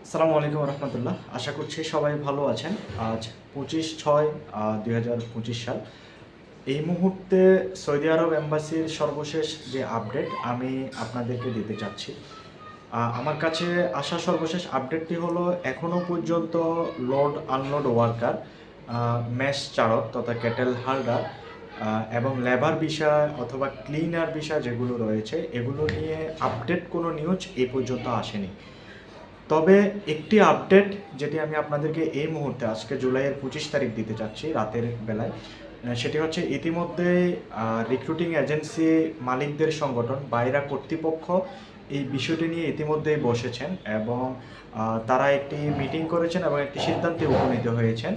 আসসালামু আলাইকুম রহমতুল্লাহ। আশা করছি সবাই ভালো আছেন। আজ 25/6/2025 সাল। এই মুহূর্তে সৌদি আরব এম্বাসির সর্বশেষ যে আপডেট আমি আপনাদেরকে দিতে চাচ্ছি। আমার কাছে আসা সর্বশেষ আপডেটটি হলো এখনও পর্যন্ত লোড আনলোড ওয়ার্কার, মেস চালক তথা ক্যাটেল হাল্ডার এবং লেবার বিষয় অথবা ক্লিনার বিষয় যেগুলো রয়েছে এগুলো নিয়ে আপডেট কোনো নিউজ এই পর্যন্ত আসেনি। তবে একটি আপডেট যেটি আমি আপনাদেরকে এই মুহূর্তে আজকে জুলাইয়ের 25 তারিখ দিতে চাচ্ছি রাতের বেলায়, সেটি হচ্ছে ইতিমধ্যে রিক্রুটিং এজেন্সি মালিকদের সংগঠন বাইরা কর্তৃপক্ষ এই বিষয়টি নিয়ে ইতিমধ্যেই বসেছেন এবং তারা একটি মিটিং করেছেন এবং একটি সিদ্ধান্তে উপনীত হয়েছেন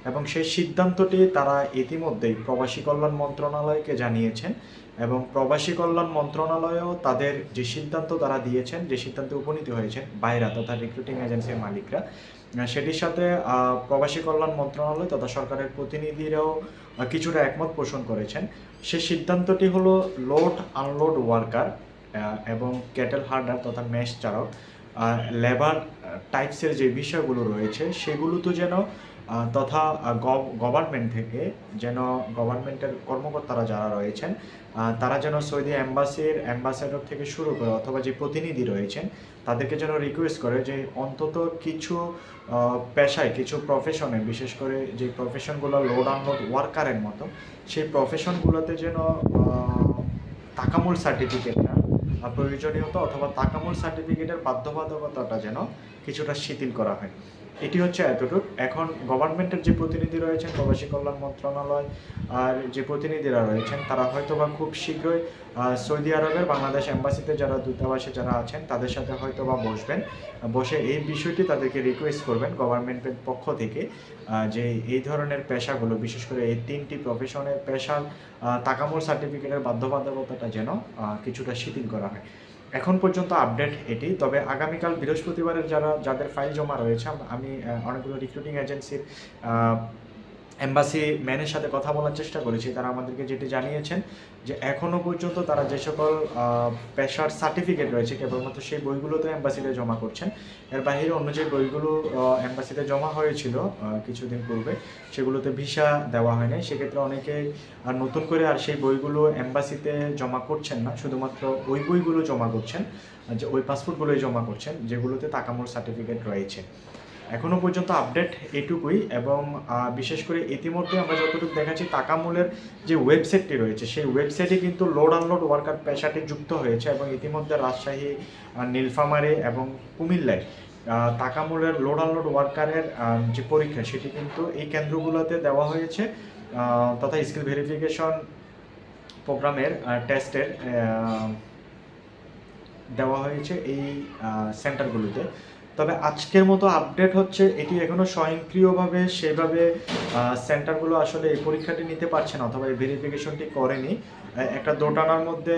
এবং সেই সিদ্ধান্তটি তারা ইতিমধ্যেই প্রবাসী কল্যাণ মন্ত্রণালয়কে জানিয়েছেন এবং প্রবাসী কল্যাণ মন্ত্রণালয়ও তাদের যে সিদ্ধান্ত তারা দিয়েছেন, যে সিদ্ধান্তে উপনীত হয়েছেন বাইরা তথা রিক্রুটিং এজেন্সির মালিকরা, সেটির সাথে প্রবাসী কল্যাণ মন্ত্রণালয় তথা সরকারের প্রতিনিধিরাও কিছুটা একমত পোষণ করেছেন। সেই সিদ্ধান্তটি হলো লোড আনলোড ওয়ার্কার এবং ক্যাটেল হার্ডার তথা মেস চালক লেবার টাইপসের যে বিষয়গুলো রয়েছে সেগুলো তো যেন তথা গভর্নমেন্ট থেকে যেন গভর্নমেন্টের কর্মকর্তারা যারা রয়েছেন তারা যেন সৌদি অ্যাম্বাসেডর থেকে শুরু করে অথবা যে প্রতিনিধি রয়েছেন তাদেরকে যেন রিকোয়েস্ট করে যে অন্তত কিছু পেশায় কিছু প্রফেশনে, বিশেষ করে যে প্রফেশনগুলো লোড আনলোড ওয়ার্কারের মতো, সেই প্রফেশনগুলোতে যেন তাকামুল সার্টিফিকেটটা প্রয়োজনীয়তা অথবা তাকামুল সার্টিফিকেটের বাধ্যবাধকতাটা যেন কিছুটা শিথিল করা হয়। এটি হচ্ছে এতটুকু। এখন গভর্নমেন্টের যে প্রতিনিধি রয়েছেন প্রবাসী কল্যাণ মন্ত্রণালয় আর যে প্রতিনিধিরা রয়েছেন তারা হয়তো বা খুব শীঘ্রই সৌদি আরবের বাংলাদেশ এম্বাসিতে যারা দূতাবাসে যারা আছেন তাদের সাথে হয়তো বা বসবেন, বসে এই বিষয়টি তাদেরকে রিকোয়েস্ট করবেন গভর্নমেন্টের পক্ষ থেকে যে এই ধরনের পেশাগুলো, বিশেষ করে এই 3টি প্রফেশনের পেশার তাকামুল সার্টিফিকেটের বাধ্যবাধকতাটা যেন কিছুটা শিথিল করা হয়। এখন পর্যন্ত আপডেট এটি। তবে আগামীকাল বৃহস্পতিবারের যাদের ফাইল জমা রয়েছে, আমি অনেকগুলো রিক্রুটিং এজেন্সির এম্বাসি ম্যানের সাথে কথা বলার চেষ্টা করেছি। তারা আমাদেরকে যেটি জানিয়েছেন যে এখনও পর্যন্ত তারা যে সকল পেশার সার্টিফিকেট রয়েছে কেবলমাত্র সেই বইগুলোতে এম্বাসিতে জমা করছেন। এর বাইরে অন্য যে বইগুলো এম্বাসিতে জমা হয়েছিল কিছুদিন পূর্বে সেগুলোতে ভিসা দেওয়া হয়নি। সেক্ষেত্রে অনেকেই নতুন করে আর সেই বইগুলো এম্বাসিতে জমা করছেন না, শুধুমাত্র ওই বইগুলো জমা করছেন, যে ওই পাসপোর্টগুলোই জমা করছেন যেগুলোতে তাকামুল সার্টিফিকেট রয়েছে। এখনও পর্যন্ত আপডেট এটুকুই এবং বিশেষ করে ইতিমধ্যে আমরা যতটুকু দেখাচ্ছি তাকামুলের যে ওয়েবসাইটটি রয়েছে সেই ওয়েবসাইটে কিন্তু লোড আনলোড ওয়ার্কার পেশাটি যুক্ত হয়েছে এবং ইতিমধ্যে রাজশাহী, নীলফামারী এবং কুমিল্লায় তাকামুলের লোড আনলোড ওয়ার্কারের যে পরীক্ষা সেটি কিন্তু এই কেন্দ্রগুলোতে দেওয়া হয়েছে তথা স্কিল ভেরিফিকেশন প্রোগ্রামের টেস্টের দেওয়া হয়েছে এই সেন্টারগুলোতে। তবে আজকের মতো আপডেট হচ্ছে এটি এখনও স্বয়ংক্রিয়ভাবে সেভাবে সেন্টারগুলো আসলে এই পরীক্ষাটি নিতে পারছে না অথবা এই ভেরিফিকেশনটি করেনি। একটা দোটানার মধ্যে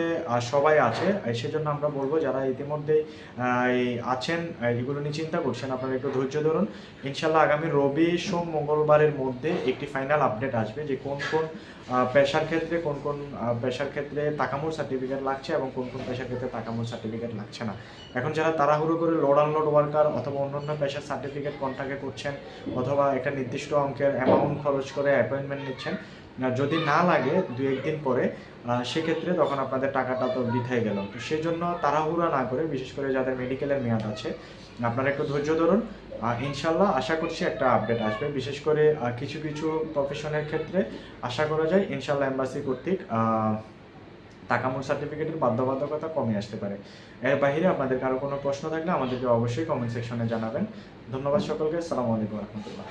সবাই আছে, সেজন্য আমরা বলবো যারা ইতিমধ্যেই আছেন এগুলো নিয়ে চিন্তা করছেন আপনারা একটু ধৈর্য ধরুন। ইনশাল্লাহ আগামী রবি, সোম, মঙ্গলবারের মধ্যে একটি ফাইনাল আপডেট আসবে যে কোন কোন পেশার ক্ষেত্রে তাকামুল সার্টিফিকেট লাগছে এবং কোন কোন পেশার ক্ষেত্রে তাকামুল সার্টিফিকেট লাগছে না। এখন যারা তাড়াহুড়ো করে লোড আনলোড ওয়ার্কার অথবা অন্যান্য পেশার সার্টিফিকেট কন্ট্রাক্টে করছেন অথবা একটা নির্দিষ্ট অঙ্কের অ্যামাউন্ট খরচ করে অ্যাপয়েন্টমেন্ট নিচ্ছেন, যদি না লাগে 2-1 দিন পরে সেক্ষেত্রে তখন আপনাদের টাকাটা তো বৃথায় গেল। তো সেজন্য তাড়াহুড়া না করে, বিশেষ করে যাদের মেডিকেলের মেয়াদ আছে, আপনারা একটু ধৈর্য ধরুন। ইনশাল্লাহ আশা করছি একটা আপডেট আসবে। বিশেষ করে কিছু কিছু প্রফেশনের ক্ষেত্রে আশা করা যায় ইনশাল্লাহ এম্বাসি কর্তৃক তাকামুল সার্টিফিকেটের বাধ্যবাধকতা কমে আসতে পারে। এর বাইরে আপনাদের কারো কোনো প্রশ্ন থাকলে আমাদেরকে অবশ্যই কমেন্ট সেকশনে জানাবেন। ধন্যবাদ সকলকে। আসসালামু আলাইকুম রহমতুল্লাহ।